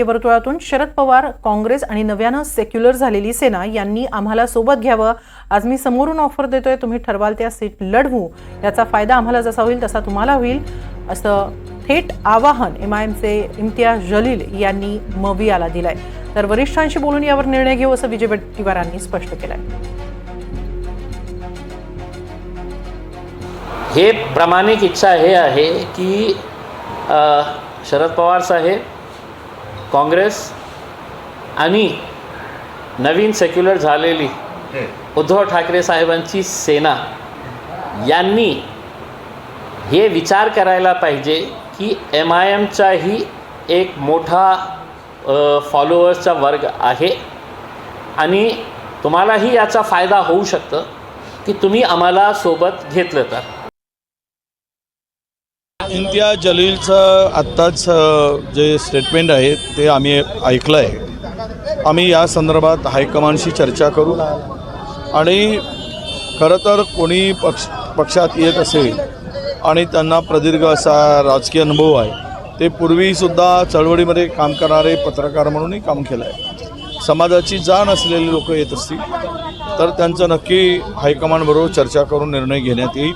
वर्तुळातून शरद पवार, काँग्रेस आणि नव्यानं सेक्युलर झालेली सेना यांनी आम्हाला सोबत घ्यावं। आज मी समोरून ऑफर देतोय, तुम्ही ठरवाल त्या सीट लढवू। याचा फायदा आम्हाला जसा होईल तसा तुम्हाला होईल, असं थेट आवाहन एमआयएमचे इम्तियाज जलील यांनी मवियाला दिलंय। तर वरिष्ठांशी बोलून यावर निर्णय घेऊ असं विजय वडेट्टीवारांनी स्पष्ट केलंय। हे प्रामाणिक इच्छा हे आहे की शरद पवार साहेब, काँग्रेस आणि नवीन सेक्युलर झालेली उद्धव ठाकरे साहेबांची सेना यांनी हे विचार करायला पाहिजे की एमआयएमचाही एक मोठा फॉलोअर्सचा वर्ग आहे आणि तुम्हालाही याचा फायदा होऊ शकतो की तुम्ही आम्हाला सोबत घेतलं तर। इम्तियाज जलीलचं आत्ताच जे स्टेटमेंट आहे ते आम्ही ऐकलं आहे। आम्ही या संदर्भात हायकमांडशी चर्चा करू आणि खरं तर कोणी पक्षात येत असेल आणि त्यांना प्रदीर्घ असा राजकीय अनुभव आहे, ते पूर्वीसुद्धा चळवळीमध्ये काम करणारे पत्रकार म्हणूनही काम केलं आहे। समाजाची जाण असलेले लोक येत असतील तर त्यांचं नक्की हायकमांडबरोबर चर्चा करून निर्णय घेण्यात येईल।